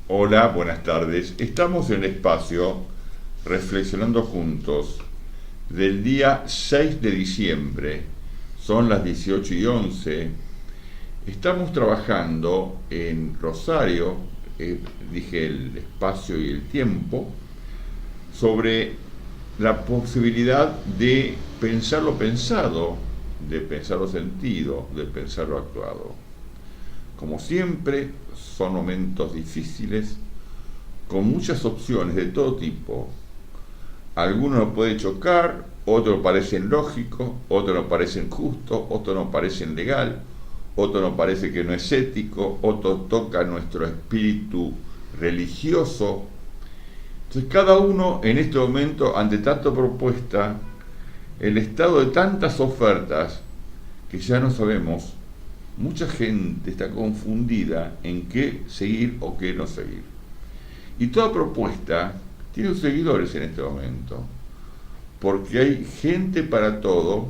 Hola, buenas tardes. Estamos en el espacio Reflexionando Juntos del día 6 de diciembre. Son las 18:11. Estamos trabajando en Rosario, dije el espacio y el tiempo, sobre la posibilidad de pensar lo pensado, de pensar lo sentido, de pensar lo actuado. Como siempre, son momentos difíciles, con muchas opciones de todo tipo. Algunos nos pueden chocar, otros nos parecen lógicos, otros nos parecen justos, otros nos parecen legal, otros nos parece que no es ético, otros toca nuestro espíritu religioso. Entonces cada uno en este momento, ante tanta propuesta, el estado de tantas ofertas que ya no sabemos, mucha gente está confundida en qué seguir o qué no seguir. Y toda propuesta tiene sus seguidores en este momento, porque hay gente para todo,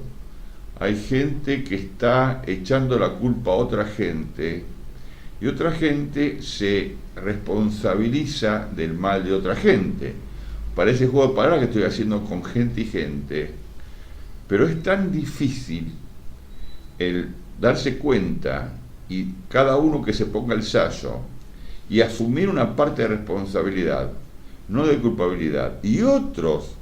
hay gente que está echando la culpa a otra gente, y otra gente se responsabiliza del mal de otra gente. Parece juego de palabras que estoy haciendo con gente y gente, pero es tan difícil el darse cuenta y cada uno que se ponga el sayo y asumir una parte de responsabilidad, no de culpabilidad, y otros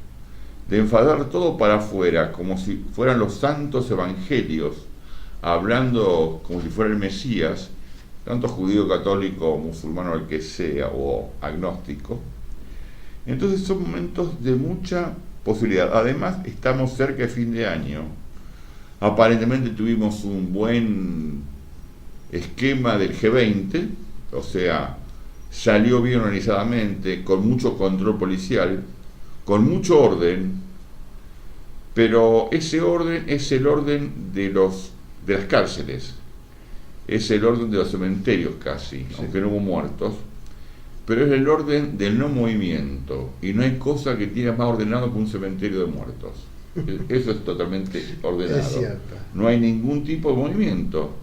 de enfadar todo para afuera, como si fueran los santos evangelios, hablando como si fuera el Mesías, tanto judío, católico, musulmano, el que sea, o agnóstico. Entonces son momentos de mucha posibilidad. Además, estamos cerca de fin de año. Aparentemente tuvimos un buen esquema del G20, o sea, salió bien organizadamente, con mucho control policial, con mucho orden, pero ese orden es el orden de las cárceles, es el orden de los cementerios casi, sí, aunque no hubo muertos, pero es el orden del no movimiento, y no hay cosa que tiene más ordenado que un cementerio de muertos. Eso es totalmente ordenado. Es cierto. No hay ningún tipo de movimiento.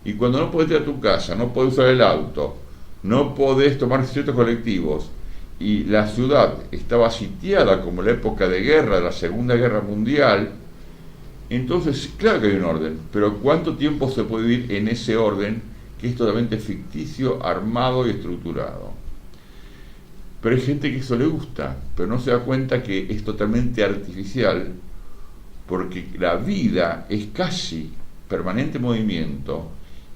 Y cuando no podés ir a tu casa, no podés usar el auto, no podés tomar ciertos colectivos, y la ciudad estaba sitiada como en la época de guerra, de la Segunda Guerra Mundial, entonces claro que hay un orden, pero ¿cuánto tiempo se puede vivir en ese orden que es totalmente ficticio, armado y estructurado? Pero hay gente que eso le gusta, pero no se da cuenta que es totalmente artificial, porque la vida es casi permanente movimiento.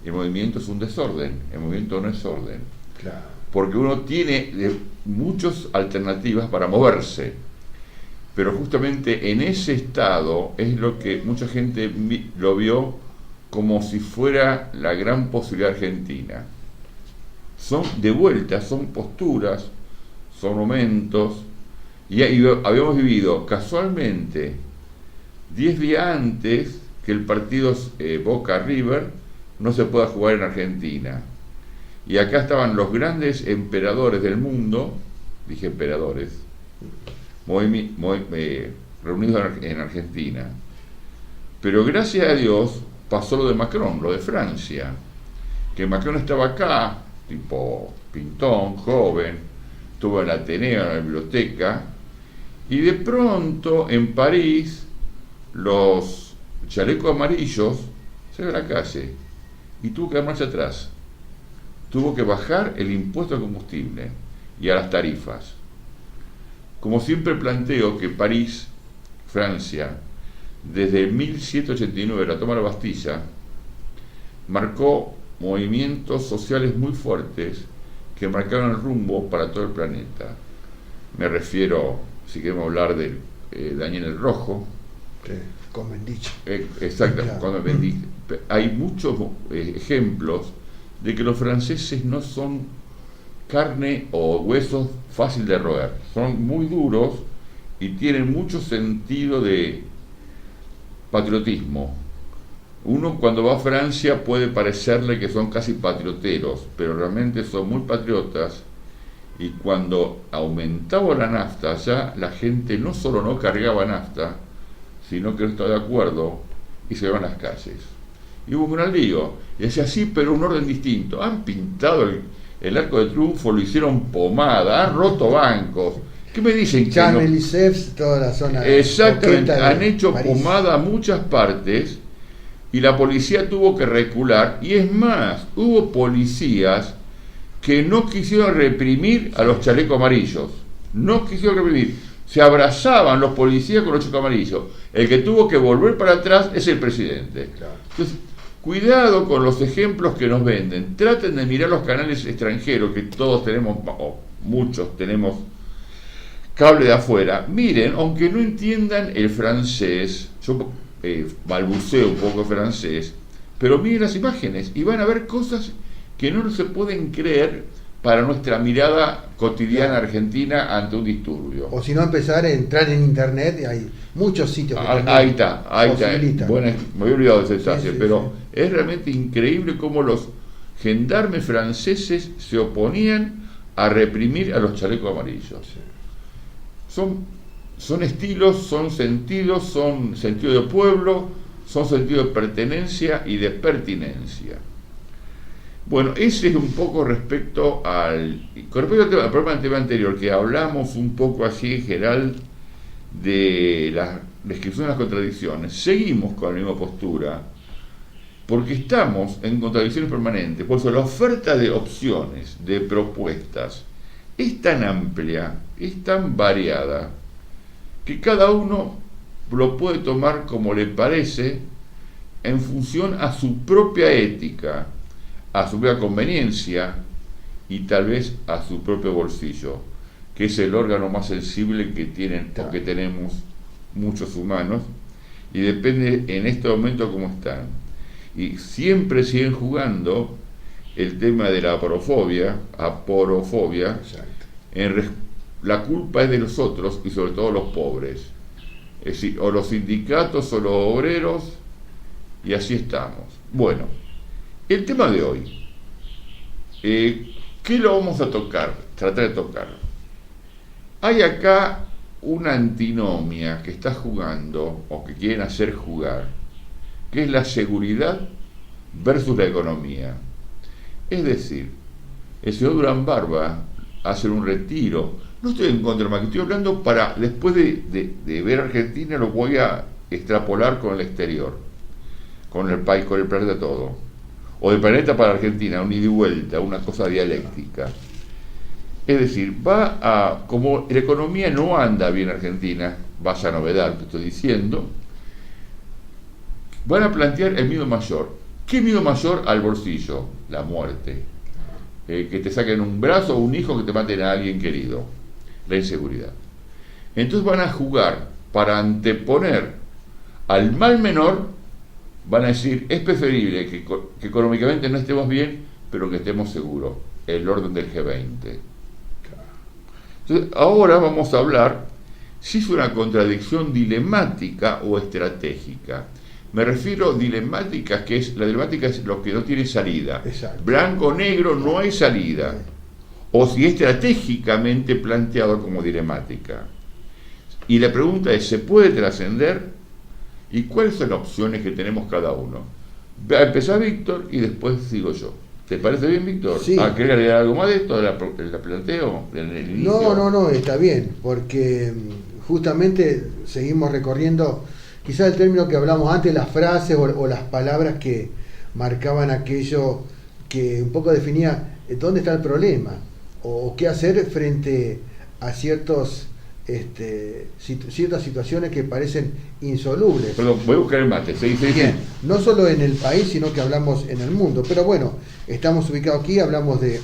El movimiento es un desorden, el movimiento no es orden. Claro. Porque uno tiene muchas alternativas para moverse, pero justamente en ese estado es lo que mucha gente lo vio como si fuera la gran posibilidad argentina. Son de vuelta, son posturas, son momentos, y habíamos vivido casualmente 10 días antes que el partido Boca River no se pueda jugar en Argentina. Y acá estaban los grandes emperadores del mundo, dije emperadores, reunidos en Argentina. Pero gracias a Dios pasó lo de Macron, lo de Francia, que Macron estaba acá, tipo pintón, joven, estuvo en el Ateneo, en la biblioteca, y de pronto en París los chalecos amarillos se van a la calle y tuvo que dar marcha atrás. Tuvo que bajar el impuesto al combustible y a las tarifas. Como siempre planteo que París, Francia, desde 1789, la toma de la Bastilla, marcó movimientos sociales muy fuertes que marcaron el rumbo para todo el planeta. Me refiero, si queremos hablar de Daniel el Rojo, Con Bendich. Exacto, Claro. con Bendich. Hay muchos ejemplos de que los franceses no son carne o huesos fácil de roer, son muy duros y tienen mucho sentido de patriotismo. Uno cuando va a Francia puede parecerle que son casi patrioteros, pero realmente son muy patriotas, y cuando aumentaba la nafta ya la gente no solo no cargaba nafta, sino que no estaba de acuerdo y se iban a las calles. Y hubo un gran lío, y decía sí, pero un orden distinto. Han pintado el Arco de Triunfo lo hicieron pomada, han roto bancos. ¿Qué me dicen? Chamelisef, toda la zona. Exactamente, han hecho París. pomada a muchas partes y la policía tuvo que recular. Y es más, hubo policías que no quisieron reprimir a los chalecos amarillos. No quisieron reprimir. Se abrazaban los policías con los chalecos amarillos. El que tuvo que volver para atrás es el presidente. Claro. Entonces, cuidado con los ejemplos que nos venden. Traten de mirar los canales extranjeros, que todos tenemos, o muchos tenemos cable de afuera. Miren, aunque no entiendan el francés, yo balbuceo un poco francés, pero miren las imágenes y van a ver cosas que no se pueden creer para nuestra mirada cotidiana argentina ante un disturbio. O si no, empezar a entrar en internet, y hay muchos sitios que Ahí está. posibilitan. Bueno, me había olvidado de ese detalle, Sí, pero es realmente increíble cómo los gendarmes franceses se oponían a reprimir a los chalecos amarillos. Sí. Son estilos, son sentidos, son sentido de pueblo, son sentido de pertenencia y de pertinencia. Bueno, ese es un poco respecto con respecto al tema anterior, que hablamos un poco así en general de la descripción de las contradicciones. Seguimos con la misma postura, porque estamos en contradicciones permanentes. Por eso la oferta de opciones, de propuestas, es tan amplia, es tan variada, que cada uno lo puede tomar como le parece en función a su propia ética, a su propia conveniencia y tal vez a su propio bolsillo, que es el órgano más sensible que tienen o que tenemos muchos humanos, y depende en este momento cómo están. Y siempre siguen jugando el tema de la aporofobia, la culpa es de los otros y sobre todo los pobres. Es decir, o los sindicatos o los obreros, y así estamos. Bueno, el tema de hoy, ¿qué lo vamos a tocar? Tratar de tocar. Hay acá una antinomia que está jugando, o que quieren hacer jugar, que es la seguridad versus la economía. Es decir, el señor Durán Barba hace un retiro. No estoy en contra, más que estoy hablando para, después de ver Argentina, lo voy a extrapolar con el exterior, con el país, con el planeta todo. O del planeta para Argentina, un ida y vuelta, una cosa dialéctica. Es decir, como la economía no anda bien en Argentina, vaya novedad que estoy diciendo, van a plantear el miedo mayor. ¿Qué miedo mayor al bolsillo? La muerte. Que te saquen un brazo o un hijo, que te maten a alguien querido. La inseguridad. Entonces van a jugar para anteponer al mal menor. Van a decir, es preferible que económicamente no estemos bien, pero que estemos seguros. El orden del G20. Entonces, ahora vamos a hablar si es una contradicción dilemática o estratégica. Me refiero a dilemática, la dilemática es lo que no tiene salida. Exacto. Blanco o negro, no hay salida. O si es estratégicamente planteado como dilemática. Y la pregunta es, ¿se puede trascender? ¿Y cuáles son las opciones que tenemos cada uno? Va a empezar Víctor y después sigo yo. ¿Te parece bien, Víctor? Sí. ¿Querés agregar algo más de esto, de la planteo? Del inicio? No, está bien, porque justamente seguimos recorriendo quizás el término que hablamos antes, las frases o las palabras que marcaban aquello que un poco definía dónde está el problema o qué hacer frente a ciertas situaciones que parecen insolubles. Perdón, voy a buscar el mate. Sí. Bien, no solo en el país, sino que hablamos en el mundo. Pero bueno, estamos ubicados aquí, hablamos de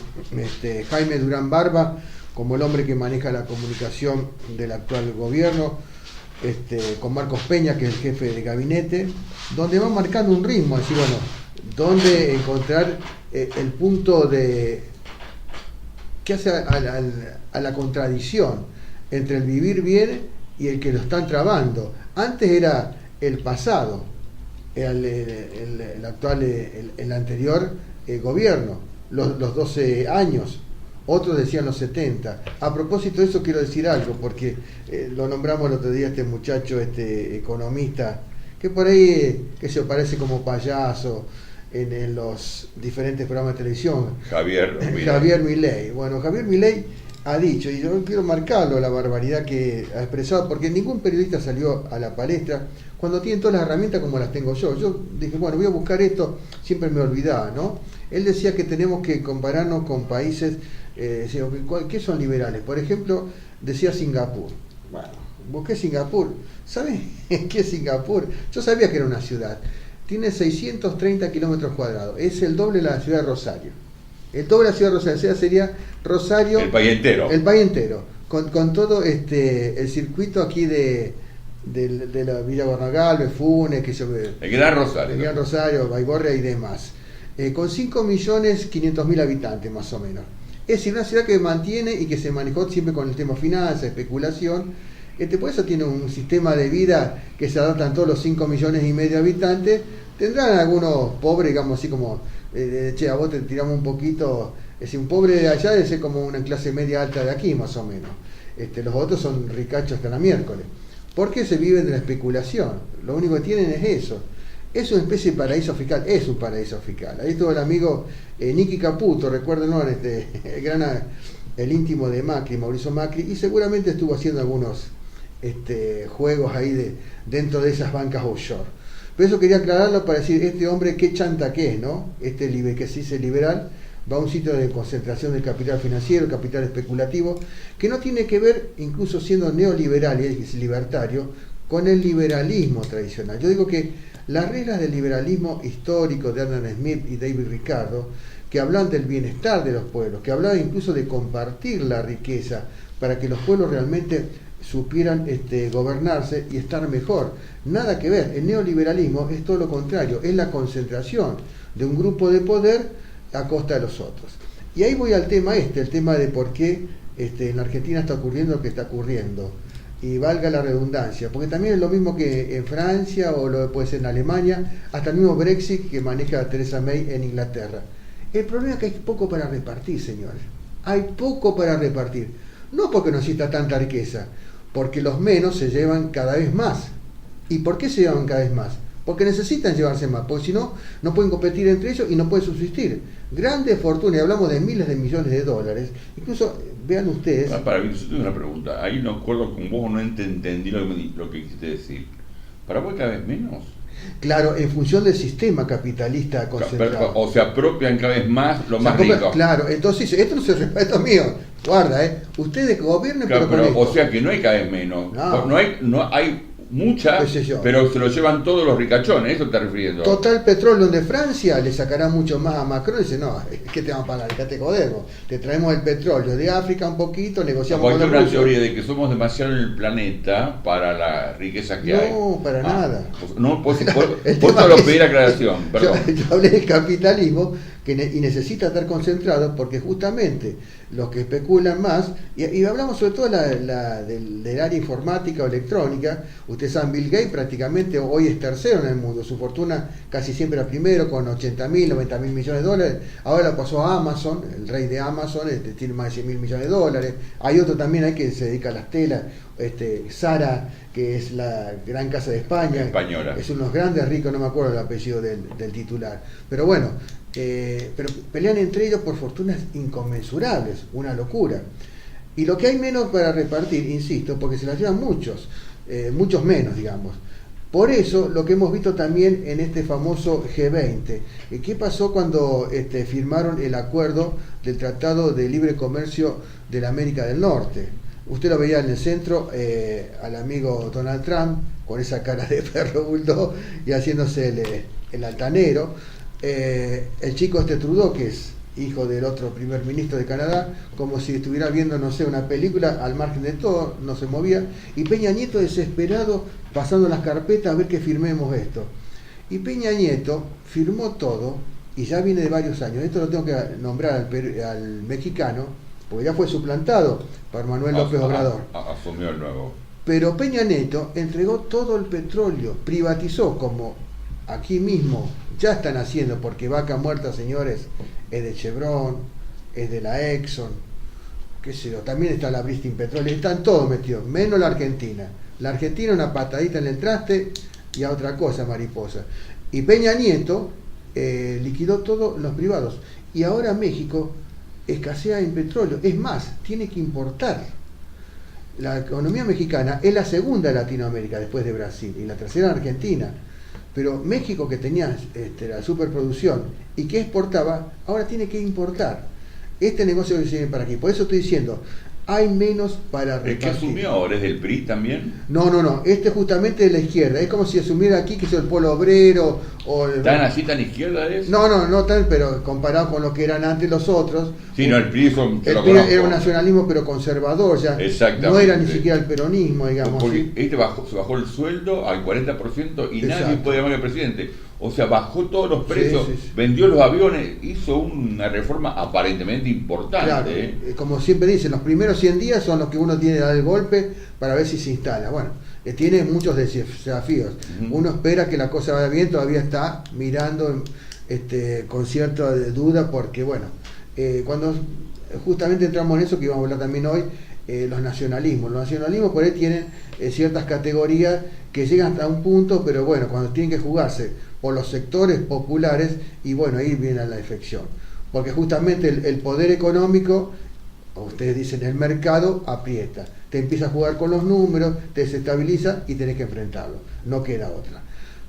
Jaime Durán Barba como el hombre que maneja la comunicación del actual gobierno, con Marcos Peña, que es el jefe de gabinete, donde va marcando un ritmo, es decir, bueno, dónde encontrar el punto de que hace a la contradicción entre el vivir bien y el que lo están trabando. Antes era el pasado, el actual, el anterior gobierno, los 12 años, otros decían los 70. A propósito de eso quiero decir algo, porque lo nombramos el otro día, este muchacho, economista, que por ahí que se parece como payaso, en los diferentes programas de televisión. Javier Milei. Bueno, Javier Milei ha dicho, y yo quiero marcarlo, la barbaridad que ha expresado, porque ningún periodista salió a la palestra cuando tienen todas las herramientas como las tengo yo. Yo dije, bueno, voy a buscar esto, siempre me olvidaba, ¿no? Él decía que tenemos que compararnos con países que son liberales. Por ejemplo, decía Singapur. Bueno, busqué Singapur. ¿Saben qué es Singapur? Yo sabía que era una ciudad. Tiene 630 kilómetros cuadrados. Es el doble de la ciudad de Rosario. El doble de la ciudad de Rosario. O sea, sería Rosario... El país entero. El país entero. Con todo el circuito aquí de la Villa Bornagalve, Funes, el Gran Rosario. El Gran Rosario, Baigorria y demás. Con 5.500.000 habitantes más o menos. Es decir, una ciudad que mantiene y que se manejó siempre con el tema finanzas, especulación. Por eso tiene un sistema de vida que se adaptan todos los 5,5 millones de habitantes. Tendrán algunos pobres, digamos así como, a vos te tiramos un poquito, es decir, un pobre de allá debe ser como una clase media alta de aquí más o menos. Los otros son ricachos hasta la miércoles. Porque se viven de la especulación. Lo único que tienen es eso. Es una especie de paraíso fiscal, es un paraíso fiscal. Ahí estuvo el amigo Nicky Caputo, recuerden, ¿no? El íntimo de Macri, Mauricio Macri, y seguramente estuvo haciendo algunos juegos ahí dentro de esas bancas offshore. Pero eso quería aclararlo para decir, este hombre qué chanta que es, ¿no? Que se dice liberal, va a un sitio de concentración del capital financiero, capital especulativo, que no tiene que ver, incluso siendo neoliberal y es libertario, con el liberalismo tradicional. Yo digo que las reglas del liberalismo histórico de Adam Smith y David Ricardo, que hablan del bienestar de los pueblos, que hablaban incluso de compartir la riqueza para que los pueblos realmente supieran gobernarse y estar mejor. Nada que ver, el neoliberalismo es todo lo contrario, es la concentración de un grupo de poder a costa de los otros. Y ahí voy al tema el tema de por qué en la Argentina está ocurriendo lo que está ocurriendo. Y valga la redundancia, porque también es lo mismo que en Francia o lo puede ser en Alemania, hasta el mismo Brexit que maneja Theresa May en Inglaterra. El problema es que hay poco para repartir, señores. Hay poco para repartir. No porque no exista tanta riqueza, porque los menos se llevan cada vez más. ¿Y por qué se llevan cada vez más? Porque necesitan llevarse más, porque si no, no pueden competir entre ellos y no pueden subsistir. Grandes fortunas, hablamos de miles de millones de dólares, incluso vean ustedes... Para mí, yo tengo una pregunta, ahí no acuerdo con vos, no entendí lo que quisiste decir. ¿Para vos cada vez menos? Claro, en función del sistema capitalista concentrado. O se apropian cada vez más los más ricos. Claro, entonces esto no se respeta, esto es mío. Guarda, ustedes gobiernen, claro, pero o sea que no hay cada vez menos. No hay mucha, pero se lo llevan todos los ricachones, ¿eso te estás refiriendo? Total Petróleo de Francia le sacará mucho más a Macron y dice, no, ¿qué te vamos a pagar? ¿Qué te jodemos? Te traemos el petróleo de África un poquito, negociamos con los rusos. Hay una teoría de que somos demasiado en el planeta para la riqueza que hay. No, para nada. No, vos solo pedir aclaración, perdón. Yo hablé del capitalismo y necesita estar concentrado porque justamente los que especulan más, y hablamos sobre todo del área informática o electrónica. Ustedes saben, Bill Gates prácticamente hoy es tercero en el mundo, su fortuna casi siempre era primero con 80.000, 90.000 millones de dólares, ahora pasó a Amazon, el rey de Amazon tiene más de 100.000 millones de dólares. Hay otro también que se dedica a las telas, Zara, que es la gran casa de España, española, es unos grandes ricos, no me acuerdo el apellido del titular, pero bueno, pero pelean entre ellos por fortunas inconmensurables, una locura. Y lo que hay menos para repartir, insisto, porque se las llevan muchos menos, digamos. Por eso, lo que hemos visto también en este famoso G20, ¿qué pasó cuando firmaron el acuerdo del Tratado de Libre Comercio de la América del Norte? Usted lo veía en el centro, al amigo Donald Trump, con esa cara de perro bulldog y haciéndose el altanero. El chico Trudeau, que es hijo del otro primer ministro de Canadá, como si estuviera viendo, no sé, una película, al margen de todo, no se movía, y Peña Nieto desesperado, pasando las carpetas a ver que firmemos esto. Y Peña Nieto firmó todo, y ya viene de varios años, esto lo tengo que nombrar al mexicano, porque ya fue suplantado por Manuel López Obrador. Asumió el nuevo. Pero Peña Nieto entregó todo el petróleo, privatizó, como aquí mismo ya están haciendo, porque Vaca Muerta, señores, es de Chevron, es de la Exxon, qué sé yo, también está la Bristol Petroleum, están todos metidos, menos la Argentina. La Argentina una patadita en el traste y a otra cosa, mariposa. Y Peña Nieto liquidó todo los privados. Y ahora México escasea en petróleo. Es más, tiene que importar. La economía mexicana es la segunda de Latinoamérica después de Brasil y la tercera Argentina. Pero México, que tenía la superproducción y que exportaba, ahora tiene que importar. Este negocio que se viene para aquí. Por eso estoy diciendo, hay menos para repartir. ¿El que asumió ahora es del PRI también? No. Este justamente de la izquierda. Es como si asumiera aquí que es el Polo Obrero o ¿Tan así, tan izquierda es? No tan, pero comparado con lo que eran antes los otros. Sí, no, el PRI era un nacionalismo pero conservador, ya no era ni siquiera el peronismo, digamos. Porque ¿sí? Se bajó el sueldo al 40% y nadie puede llamar al presidente. O sea, bajó todos los precios, sí. Vendió los aviones, hizo una reforma aparentemente importante. Claro, como siempre dicen, los primeros 100 días son los que uno tiene que dar el golpe para ver si se instala. Bueno, tiene muchos desafíos. Uno espera que la cosa vaya bien, todavía está mirando con cierta duda porque, bueno, cuando justamente entramos en eso que íbamos a hablar también hoy, los nacionalismos. Los nacionalismos por ahí tienen ciertas categorías que llegan hasta un punto, pero bueno, cuando tienen que jugarse por los sectores populares, y bueno, ahí viene la defección. Porque justamente el poder económico, ustedes dicen el mercado, aprieta. Te empieza a jugar con los números, te desestabiliza y tenés que enfrentarlo. No queda otra.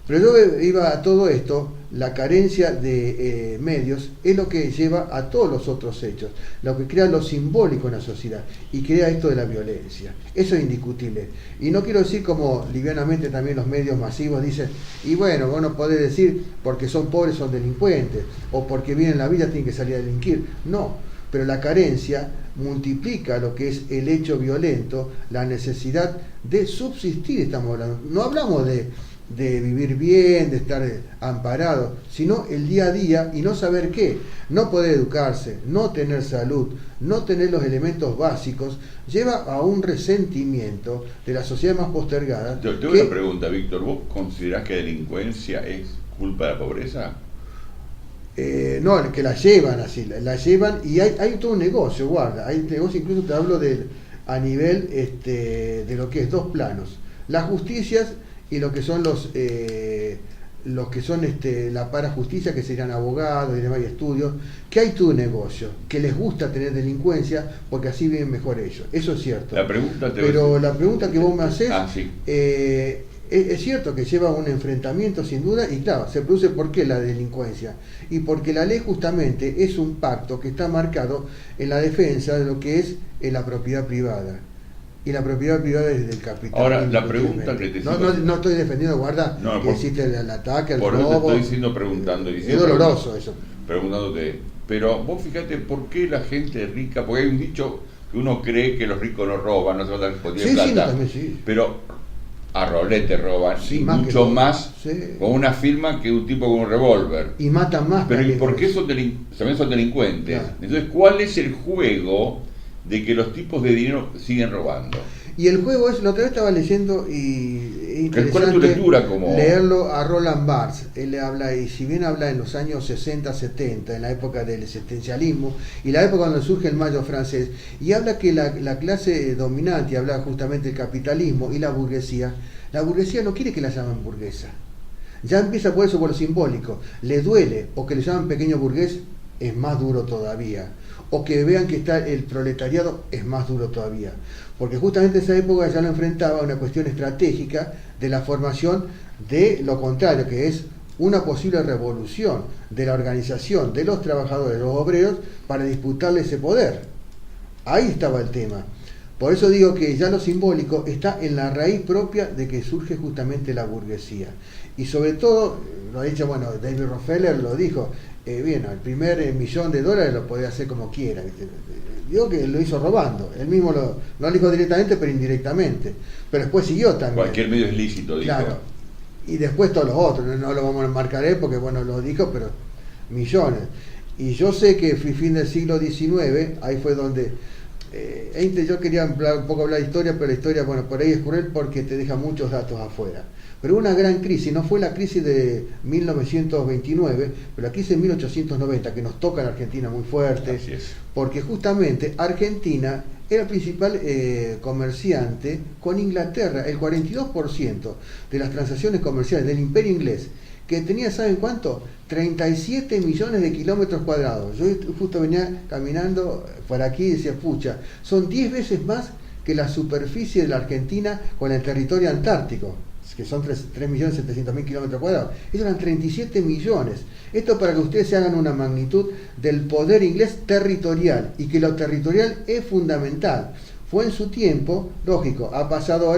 Pero yo iba a todo esto, la carencia de medios es lo que lleva a todos los otros hechos, lo que crea lo simbólico en la sociedad y crea esto de la violencia. Eso es indiscutible. Y no quiero decir como livianamente también los medios masivos dicen, y bueno, vos no podés decir porque son pobres son delincuentes, o porque vienen la vida tienen que salir a delinquir. No, pero la carencia multiplica lo que es el hecho violento, la necesidad de subsistir, estamos hablando. No hablamos de vivir bien, de estar amparado, sino el día a día y no saber qué, no poder educarse, no tener salud, no tener los elementos básicos, lleva a un resentimiento de la sociedad más postergada. Yo tengo una pregunta, Víctor, ¿vos considerás que delincuencia es culpa de la pobreza? No, que la llevan así, la llevan y hay todo un negocio, guarda, hay negocio, incluso te hablo a nivel de lo que es dos planos, las justicias y lo que son los que son la parajusticia, que serían abogados y demás y estudios, que hay todo un negocio, que les gusta tener delincuencia porque así viven mejor ellos, eso es cierto. La pregunta que vos me haces, sí. Es cierto que lleva a un enfrentamiento sin duda, y claro, se produce ¿por qué la delincuencia? Y porque la ley justamente es un pacto que está marcado en la defensa de lo que es la propiedad privada. Y la propiedad privada es del capital. Ahora, la pregunta que te no estoy defendiendo, guarda, que existe el ataque, el robo. Por eso te estoy diciendo, preguntando. Es doloroso eso. Preguntándote, pero vos fíjate, ¿por qué la gente rica? Porque hay un dicho que uno cree que los ricos no roban, no se van a poner plata. Sí, también sí. Pero a rolete roban, sí, y más mucho más sí. Con una firma que un tipo con un revólver. Y matan más. Pero ¿y por qué también son delincuentes? Claro. Entonces, ¿cuál es el juego de que los tipos de dinero siguen robando? Y el juego es, la otra vez estaba leyendo y interesante. ¿Cuál es tu lectura? Leerlo a Roland Barthes. Él le habla, y si bien habla en los años 60, 70, en la época del existencialismo y la época cuando surge el Mayo francés, y habla que la clase dominante, habla justamente del capitalismo y la burguesía no quiere que la llamen burguesa. Ya empieza por eso, por lo simbólico. Le duele, o que le llaman pequeño burgués, es más duro todavía. O que vean que está el proletariado, es más duro todavía. Porque justamente esa época ya lo enfrentaba a una cuestión estratégica de la formación de lo contrario, que es una posible revolución de la organización de los trabajadores, de los obreros, para disputarle ese poder. Ahí estaba el tema. Por eso digo que ya lo simbólico está en la raíz propia de que surge justamente la burguesía. Y sobre todo, lo ha dicho, bueno, David Rockefeller lo dijo, bien, el primer $1.000.000 lo podía hacer como quiera. Digo que lo hizo robando. Él mismo no lo dijo directamente, pero indirectamente. Pero después siguió también. Cualquier medio es lícito, dijo. Claro. Y después todos los otros, no lo vamos a marcar porque, bueno, lo dijo, pero millones. Y yo sé que fin del siglo XIX, ahí fue donde... yo quería un poco hablar de historia, pero la historia, bueno, por ahí es cruel porque te deja muchos datos afuera. Pero una gran crisis, no fue la crisis de 1929, pero la crisis de 1890, que nos toca en Argentina muy fuerte, porque justamente Argentina era el principal comerciante con Inglaterra. El 42% de las transacciones comerciales del Imperio Inglés que tenía, ¿saben cuánto? 37 millones de kilómetros cuadrados. Yo justo venía caminando por aquí y decía, pucha, son 10 veces más que la superficie de la Argentina con el territorio antártico, que son 3.700.000 kilómetros cuadrados. Esos eran 37 millones. Esto para que ustedes se hagan una magnitud del poder inglés territorial, y que lo territorial es fundamental. Fue en su tiempo, lógico, ha pasado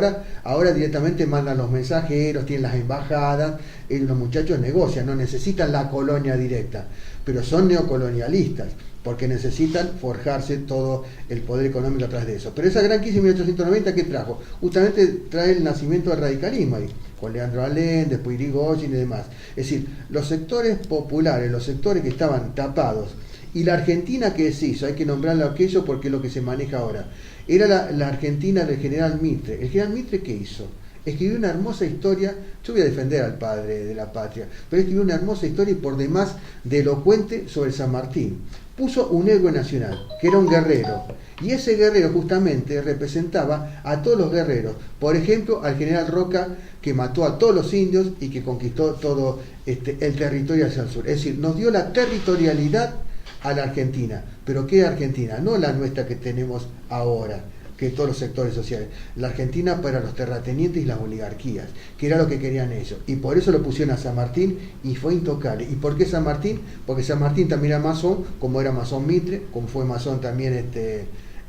ahora directamente mandan los mensajeros, tienen las embajadas, los muchachos negocian, no necesitan la colonia directa, pero son neocolonialistas, porque necesitan forjarse todo el poder económico atrás de eso. Pero esa gran crisis de 1890, ¿qué trajo? Justamente trae el nacimiento del radicalismo ahí, con Leandro Alem, después Irigoyen y demás. Es decir, los sectores populares, los sectores que estaban tapados, y la Argentina que se hizo, hay que nombrarlo aquello porque es lo que se maneja ahora, era la Argentina del general Mitre. ¿El general Mitre qué hizo? Escribió una hermosa historia. Yo voy a defender al padre de la patria, pero escribió una hermosa historia y por demás de elocuente sobre San Martín. Puso un héroe nacional, que era un guerrero, y ese guerrero justamente representaba a todos los guerreros. Por ejemplo, al general Roca, que mató a todos los indios y que conquistó todo el territorio hacia el sur. Es decir, nos dio la territorialidad a la Argentina. ¿Pero qué Argentina? No la nuestra que tenemos ahora, que todos los sectores sociales. La Argentina para los terratenientes y las oligarquías, que era lo que querían ellos. Y por eso lo pusieron a San Martín y fue intocable. ¿Y por qué San Martín? Porque San Martín también era masón, como era masón Mitre, como fue masón también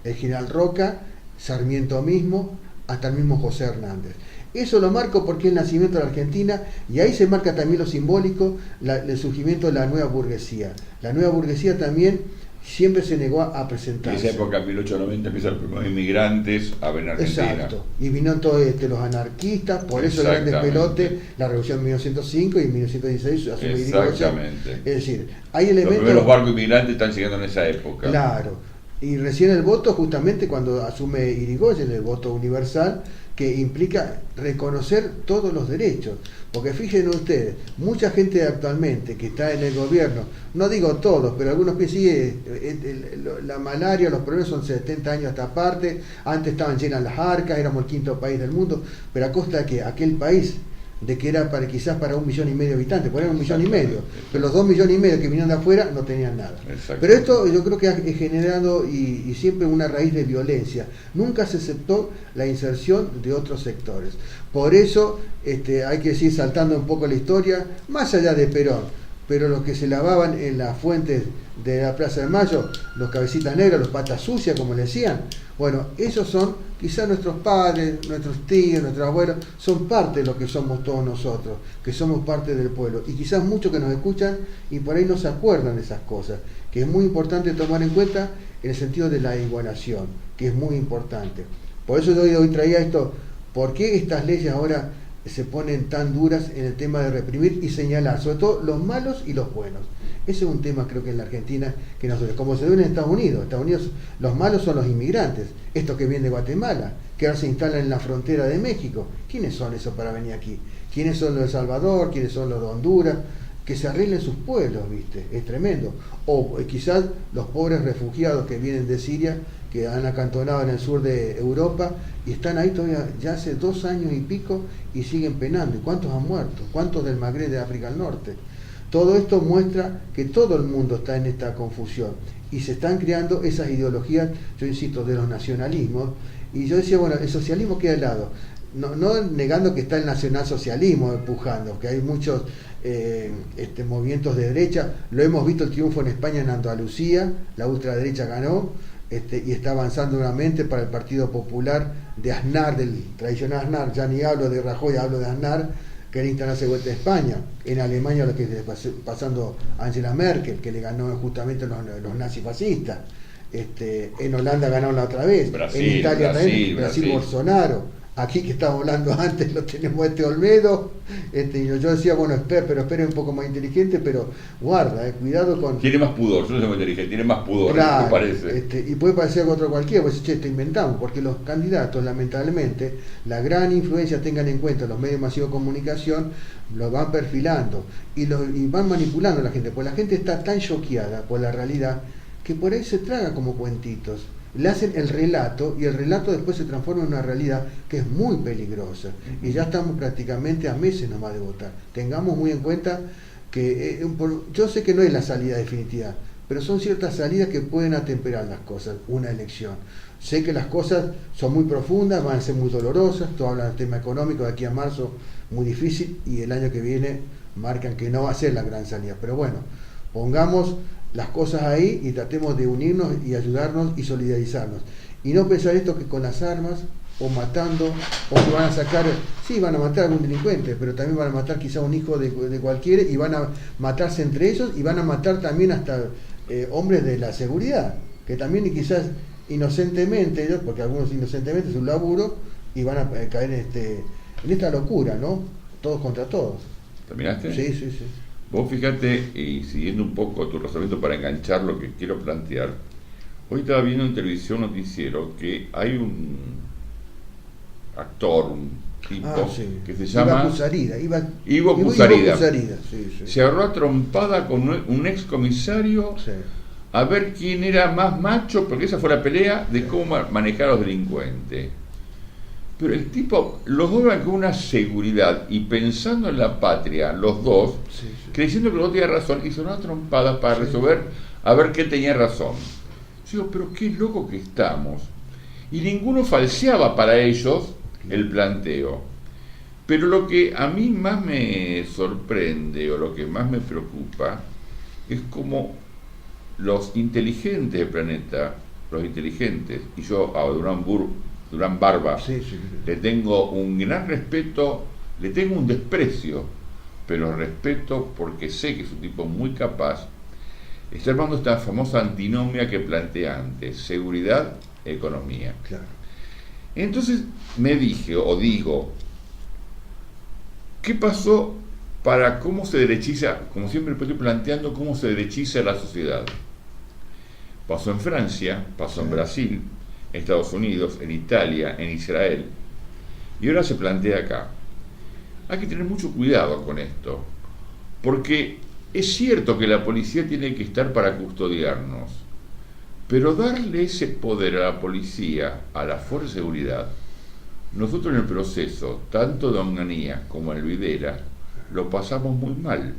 el general Roca, Sarmiento mismo, hasta el mismo José Hernández. Eso lo marco porque es el nacimiento de la Argentina, y ahí se marca también lo simbólico, el surgimiento de la nueva burguesía. La nueva burguesía también siempre se negó a presentarse. En esa época, en 1890, empiezan los primeros inmigrantes a venir a Argentina. Exacto. Y vinieron todos los anarquistas, por eso el gran despelote, la revolución de 1905 y en 1916 asume Irigoyen. Exactamente. Es decir, hay elementos... Los primeros barcos inmigrantes están llegando en esa época. Claro. Y recién el voto, justamente cuando asume Irigoyen, el voto universal, que implica reconocer todos los derechos. Porque fíjense ustedes, mucha gente actualmente que está en el gobierno, no digo todos, pero algunos que sí, la malaria, los problemas son 70 años a esta parte, antes estaban llenas las arcas, éramos el quinto país del mundo, pero a costa de que aquel país, de que era quizás para 1,5 millones de habitantes, por ahí 1,5 millones, pero los 2,5 millones que vinieron de afuera no tenían nada. Pero esto yo creo que ha generado y siempre una raíz de violencia. Nunca se aceptó la inserción de otros sectores. Por eso hay que decir, saltando un poco la historia, más allá de Perón, pero los que se lavaban en las fuentes de la Plaza de Mayo, los cabecitas negras, los patas sucias, como le decían, bueno, esos son quizás nuestros padres, nuestros tíos, nuestros abuelos, son parte de lo que somos todos nosotros, que somos parte del pueblo, y quizás muchos que nos escuchan y por ahí no se acuerdan de esas cosas, que es muy importante tomar en cuenta en el sentido de la igualación, que es muy importante. Por eso yo hoy traía esto, ¿por qué estas leyes ahora se ponen tan duras en el tema de reprimir y señalar, sobre todo los malos y los buenos? Ese es un tema, creo que en la Argentina, que nosotros, como se ve en Estados Unidos, los malos son los inmigrantes, estos que vienen de Guatemala, que ahora se instalan en la frontera de México. ¿Quiénes son esos para venir aquí? ¿Quiénes son los de El Salvador? ¿Quiénes son los de Honduras? Que se arreglen sus pueblos, ¿viste? Es tremendo. O quizás los pobres refugiados que vienen de Siria, que han acantonado en el sur de Europa y están ahí todavía ya hace 2 años y pico y siguen penando. ¿Y cuántos han muerto? ¿Cuántos del Magreb de África del Norte? Todo esto muestra que todo el mundo está en esta confusión y se están creando esas ideologías, yo insisto, de los nacionalismos. Y yo decía, bueno, el socialismo queda al lado. No negando que está el nacionalsocialismo empujando, que hay muchos movimientos de derecha. Lo hemos visto el triunfo en España, en Andalucía, la ultraderecha ganó, y está avanzando nuevamente para el Partido Popular de Aznar, del tradicional Aznar. Ya ni hablo de Rajoy, hablo de Aznar, que era instalarse vuelta a España. En Alemania lo que está pasando Angela Merkel, que le ganó justamente los nazifascistas. En Holanda ganaron la otra vez. Brasil, en Italia Brasil, Brasil Bolsonaro. Aquí que estábamos hablando antes lo tenemos Olmedo. Y yo decía, bueno, pero espere un poco más inteligente, pero guarda, cuidado con... Tiene más pudor, yo no soy muy inteligente, tiene más pudor, claro, me parece. Y puede parecer otro cualquiera, pues te inventamos, porque los candidatos, lamentablemente, la gran influencia, tengan en cuenta los medios masivos de comunicación, los van perfilando y van manipulando a la gente, pues la gente está tan choqueada por la realidad que por ahí se traga como cuentitos. le hacen el relato y el relato después se transforma en una realidad que es muy peligrosa. Y ya estamos prácticamente a meses nomás de votar. Tengamos muy en cuenta que yo sé que no es la salida definitiva, pero son ciertas salidas que pueden atemperar las cosas, una elección. Sé que las cosas son muy profundas, van a ser muy dolorosas, tú hablas del tema económico de aquí a marzo, muy difícil, y el año que viene marcan que no va a ser la gran salida. Pero bueno, pongamos las cosas ahí y tratemos de unirnos y ayudarnos y solidarizarnos. Y no pensar esto que con las armas, o matando, o que van a sacar, sí, van a matar a algún delincuente, pero también van a matar quizá un hijo de cualquiera, y van a matarse entre ellos, y van a matar también hasta hombres de la seguridad, que también y quizás inocentemente ellos, porque algunos inocentemente es un laburo, y van a caer en esta locura, ¿no? Todos contra todos. ¿Terminaste? Sí, sí, sí. Vos fíjate, y siguiendo un poco tu razonamiento para enganchar lo que quiero plantear, hoy estaba viendo en televisión noticiero que hay un actor, un tipo que se llama Ivo Kusarida. Sí, sí. Se agarró a trompada con un ex comisario, sí, a ver quién era más macho, porque esa fue la pelea de cómo manejar a los delincuentes. Pero el tipo, los dos van con una seguridad y pensando en la patria, los dos, sí, sí, creyendo que los dos tenían razón, hizo una trompada para resolver a ver qué tenía razón. Yo digo, pero qué loco que estamos. Y ninguno falseaba para ellos el planteo. Pero lo que a mí más me sorprende o lo que más me preocupa es como los inteligentes del planeta, los inteligentes, y yo a Durán Barba, sí, sí, sí, le tengo un gran respeto, le tengo un desprecio, pero respeto porque sé que es un tipo muy capaz. Está armando esta famosa antinomia que plantea antes, seguridad, economía. Claro. Entonces me dije, o digo, ¿qué pasó para cómo se derechiza, como siempre estoy planteando, cómo se derechiza la sociedad? Pasó en Francia, pasó en Brasil, en Estados Unidos, en Italia, en Israel, y ahora se plantea acá. Hay que tener mucho cuidado con esto, porque es cierto que la policía tiene que estar para custodiarnos, pero darle ese poder a la policía, a la fuerza de seguridad, nosotros en el proceso, tanto de Onganía como en Videla, lo pasamos muy mal,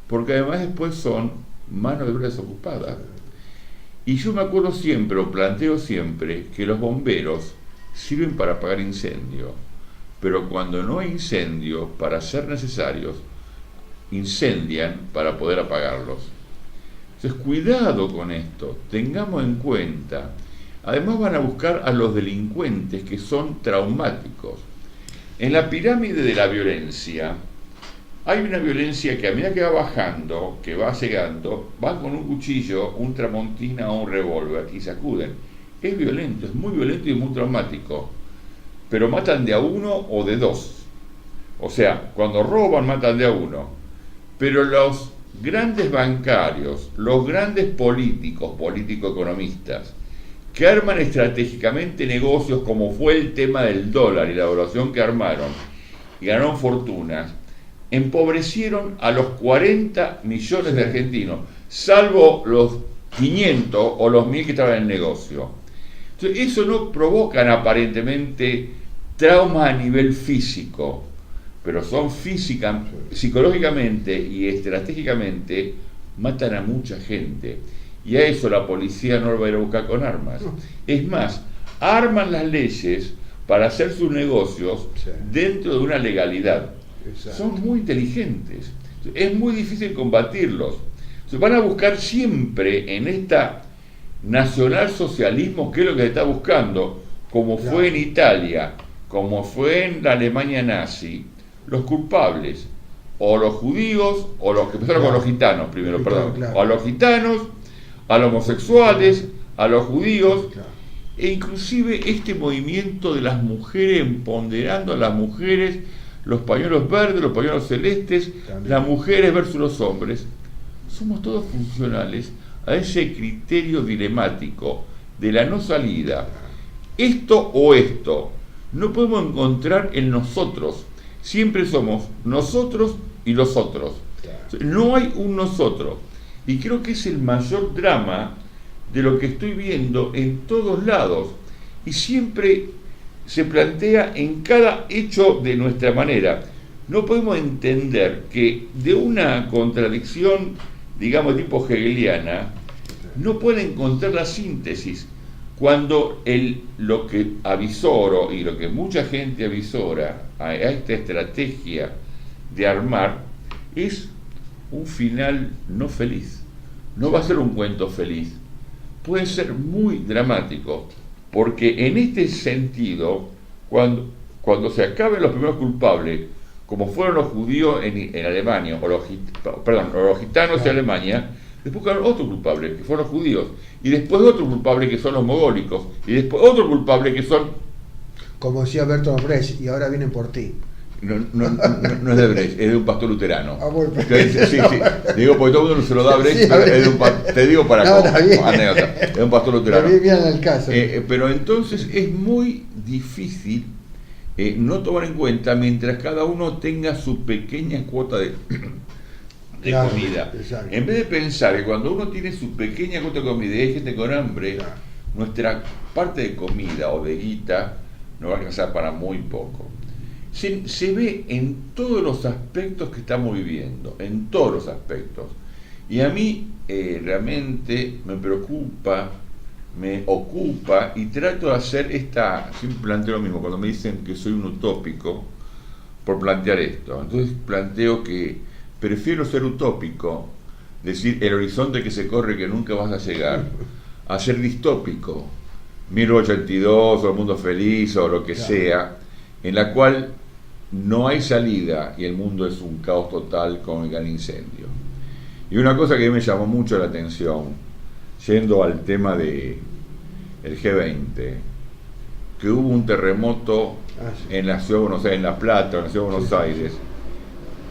porque además después son mano de obra desocupada. Y yo me acuerdo siempre, o planteo siempre, que los bomberos sirven para apagar incendios, pero cuando no hay incendios, para ser necesarios, incendian para poder apagarlos. Entonces, cuidado con esto, tengamos en cuenta. Además van a buscar a los delincuentes que son traumáticos. En la pirámide de la violencia, hay una violencia que a medida que va bajando, que va llegando, van con un cuchillo, un tramontina o un revólver y sacuden. Es violento, es muy violento y muy traumático. Pero matan de a uno o de dos. O sea, cuando roban matan de a uno. Pero los grandes bancarios, los grandes político-economistas, que arman estratégicamente negocios como fue el tema del dólar y la evaluación que armaron, y ganaron fortunas, empobrecieron a los 40 millones de argentinos, salvo los 500 o los 1000 que estaban en el negocio. Entonces, eso no provocan aparentemente traumas a nivel físico, pero son psicológicamente y estratégicamente matan a mucha gente. Y a eso la policía no lo va a ir a buscar con armas. Es más, arman las leyes para hacer sus negocios dentro de una legalidad. Exacto. Son muy inteligentes. Es muy difícil combatirlos. Se van a buscar siempre en esta nacionalsocialismo, que es lo que se está buscando, como fue en Italia, como fue en la Alemania nazi, los culpables, o los judíos, o los que empezaron con los gitanos primero, o a los gitanos, a los homosexuales, a los judíos, e inclusive este movimiento de las mujeres, empoderando a las mujeres, los pañuelos verdes, los pañuelos celestes, las mujeres versus los hombres. Somos todos funcionales a ese criterio dilemático de la no salida. Esto o esto. No podemos encontrar en nosotros. Siempre somos nosotros y los otros. No hay un nosotros. Y creo que es el mayor drama de lo que estoy viendo en todos lados y siempre se plantea en cada hecho de nuestra manera. No podemos entender que de una contradicción, digamos, tipo hegeliana, no puede encontrar la síntesis, cuando lo que avisoro y lo que mucha gente avisora a esta estrategia de armar es un final no feliz. No va a ser un cuento feliz, puede ser muy dramático, porque en este sentido, cuando se acaben los primeros culpables, como fueron los judíos en Alemania, o los gitanos en Alemania, después quedaron otros culpables, que fueron los judíos, y después otros culpables, que son los mogólicos, y después otros culpables, que son... Como decía Bertolt Brecht, y ahora vienen por ti. No es de Brecht, es de un pastor luterano. Ah, bueno, sí. Digo, porque todo el mundo se lo da a Brecht, sí, te digo para anécdota, es de un pastor luterano. Bien al caso. Pero entonces es muy difícil no tomar en cuenta mientras cada uno tenga su pequeña cuota de claro, comida. Exacto. En vez de pensar que cuando uno tiene su pequeña cuota de comida y hay gente con hambre, claro, nuestra parte de comida o de guita no va a alcanzar para muy poco. Se ve en todos los aspectos que estamos viviendo, en todos los aspectos. Y a mí realmente me preocupa, me ocupa, y trato de hacer siempre planteo lo mismo, cuando me dicen que soy un utópico, por plantear esto. Entonces planteo que prefiero ser utópico, decir el horizonte que se corre que nunca vas a llegar, a ser distópico, 1882 o El Mundo Feliz o lo que claro, sea, en la cual no hay salida y el mundo es un caos total con el gran incendio. Y una cosa que me llamó mucho la atención, yendo al tema del G20, que hubo un terremoto en la ciudad de Buenos Aires, en La Plata, en la ciudad de Buenos Aires.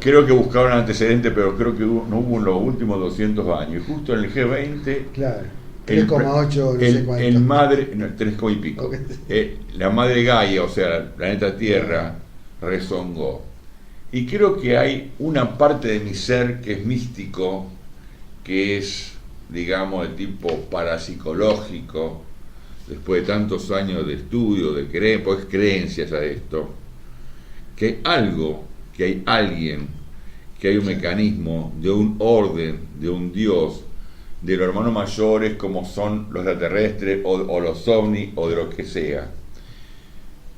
Creo que buscaron antecedentes, pero creo que no hubo en los últimos 200 años. Y justo en el G20, claro, 3,8, no sé cuánto. El madre, no, 3, y pico. Okay. La madre Gaia, o sea, el planeta Tierra, rezongó. Y creo que hay una parte de mi ser que es místico, que es, digamos, de tipo parapsicológico, después de tantos años de estudio, de creencias a esto, que hay alguien, que hay un mecanismo, de un orden, de un Dios, de los hermanos mayores como son los extraterrestres o los ovnis o de lo que sea,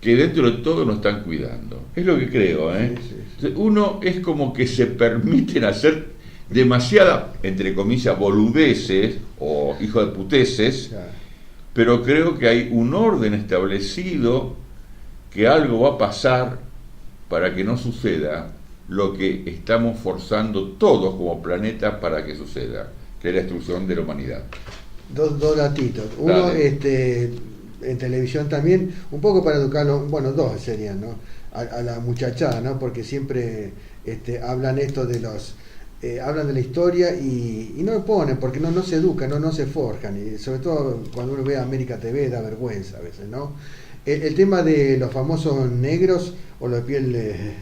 que dentro de todo nos están cuidando. Es lo que creo, ¿eh? Sí. Uno es como que se permiten hacer demasiada, entre comillas, boludeces o hijo de puteces, claro, pero creo que hay un orden establecido, que algo va a pasar para que no suceda lo que estamos forzando todos como planeta para que suceda, que es la destrucción de la humanidad. Dos datitos. Uno, en televisión también, un poco para educarlo, bueno, dos serían, ¿no? A la muchachada, ¿no? Porque siempre hablan esto de los... hablan de la historia y no lo ponen, porque no se educan, no se forjan, y sobre todo cuando uno ve a América TV da vergüenza a veces, ¿no? El tema de los famosos negros o los de piel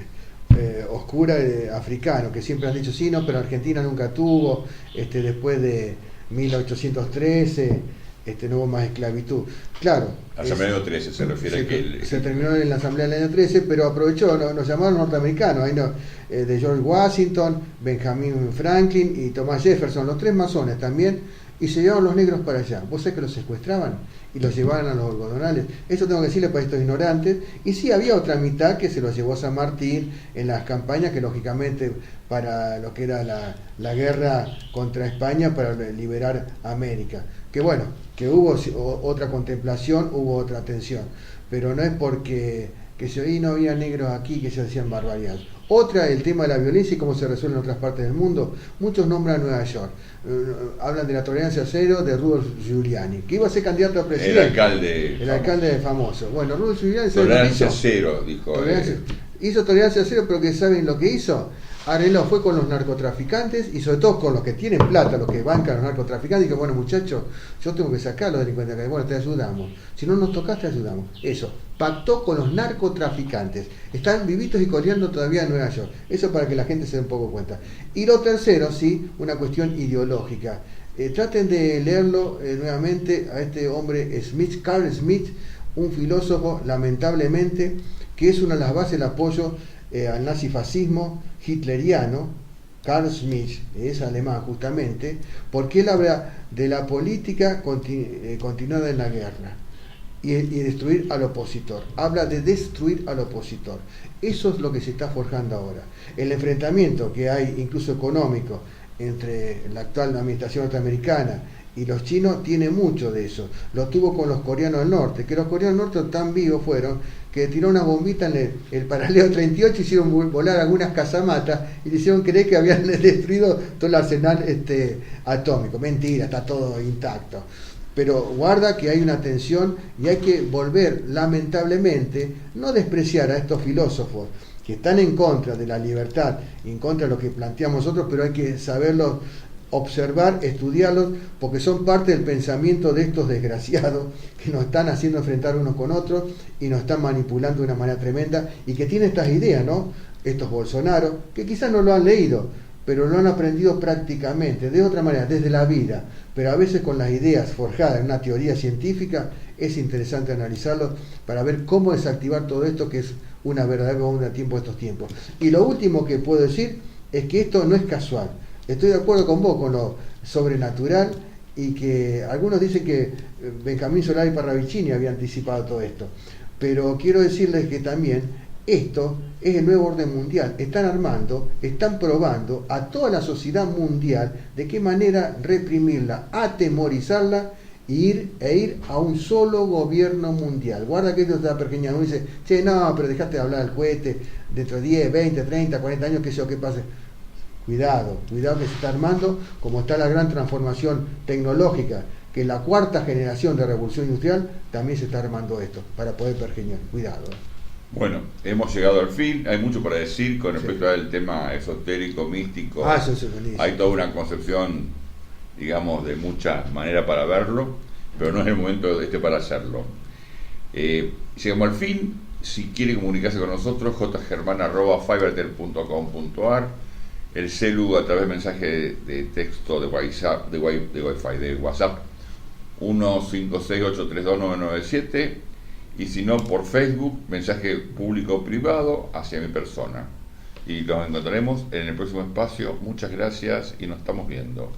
oscura africanos, que siempre han dicho sí, no, pero Argentina nunca tuvo, después de 1813 no hubo más esclavitud. Claro. Asamblea del año 13 se refiere se terminó en la Asamblea del año 13, pero aprovechó, nos llamaron norteamericanos, ahí de George Washington, Benjamin Franklin y Thomas Jefferson, los tres masones también, y se llevaron los negros para allá. ¿Vos sabés que los secuestraban y los llevaban a los algodonales? Eso tengo que decirle para estos ignorantes. Y sí, había otra mitad que se los llevó a San Martín en las campañas, que lógicamente para lo que era la guerra contra España, para liberar América. Que bueno, que hubo otra contemplación, hubo otra atención, pero no es porque que se oí no había negros aquí que se hacían barbaridades. Otra, el tema de la violencia y cómo se resuelve en otras partes del mundo. Muchos nombran Nueva York, hablan de la tolerancia cero de Rudolf Giuliani, que iba a ser candidato a presidente. El alcalde famoso. Bueno, Rudolf Giuliani... Tolerancia cero, dijo. Hizo tolerancia cero, pero que ¿saben lo que hizo? Arregló, fue con los narcotraficantes y sobre todo con los que tienen plata, los que bancan a los narcotraficantes, y que bueno, muchachos, yo tengo que sacar a los delincuentes acá, bueno, te ayudamos, si no nos tocas te ayudamos. Eso, pactó con los narcotraficantes, están vivitos y coleando todavía en Nueva York. Eso para que la gente se dé un poco cuenta. Y lo tercero, sí, una cuestión ideológica. Traten de leerlo nuevamente a este hombre Smith, Carl Smith, un filósofo, lamentablemente, que es una de las bases del apoyo al nazifascismo hitleriano. Carl Smith es alemán justamente, porque él habla de la política continuada en la guerra y destruir al opositor. Habla de destruir al opositor. Eso es lo que se está forjando ahora. El enfrentamiento que hay, incluso económico, entre la actual administración norteamericana y los chinos tiene mucho de eso. Lo tuvo con los coreanos del norte, que los coreanos del norte tan vivos fueron que tiró una bombita en el paralelo 38, hicieron volar algunas casamatas y le hicieron creer que habían destruido todo el arsenal atómico. Mentira, está todo intacto. Pero guarda que hay una tensión y hay que volver, lamentablemente, no despreciar a estos filósofos que están en contra de la libertad, en contra de lo que planteamos nosotros, pero hay que saberlos observar, estudiarlos, porque son parte del pensamiento de estos desgraciados que nos están haciendo enfrentar unos con otros y nos están manipulando de una manera tremenda y que tienen estas ideas, ¿no? Estos Bolsonaro, que quizás no lo han leído, pero lo han aprendido prácticamente, de otra manera, desde la vida, pero a veces con las ideas forjadas en una teoría científica, es interesante analizarlo para ver cómo desactivar todo esto, que es una verdadera bomba de tiempo de estos tiempos. Y lo último que puedo decir es que esto no es casual. Estoy de acuerdo con vos con lo sobrenatural y que algunos dicen que Benjamín Solari Parravicini había anticipado todo esto. Pero quiero decirles que también esto es el nuevo orden mundial. Están armando, están probando a toda la sociedad mundial de qué manera reprimirla, atemorizarla e ir a un solo gobierno mundial. Guarda que esto está pequeña, uno dice, che, no, pero dejaste de hablar al cohete dentro de 10, 20, 30, 40 años, qué sé yo, qué pase. Cuidado que se está armando, como está la gran transformación tecnológica, que la cuarta generación de revolución industrial, también se está armando esto, para poder pergeñar. Cuidado. Bueno, hemos llegado al fin, hay mucho para decir con respecto al tema esotérico, místico. Eso es buenísimo. Hay toda una concepción, digamos, de muchas maneras para verlo, pero no es el momento para hacerlo. Llegamos al fin. Si quiere comunicarse con nosotros, jgerman@fivertel.com.ar, el celu a través de mensaje de texto de WhatsApp, de WhatsApp 156832997, y si no por Facebook, mensaje público privado hacia mi persona. Y nos encontraremos en el próximo espacio. Muchas gracias y nos estamos viendo.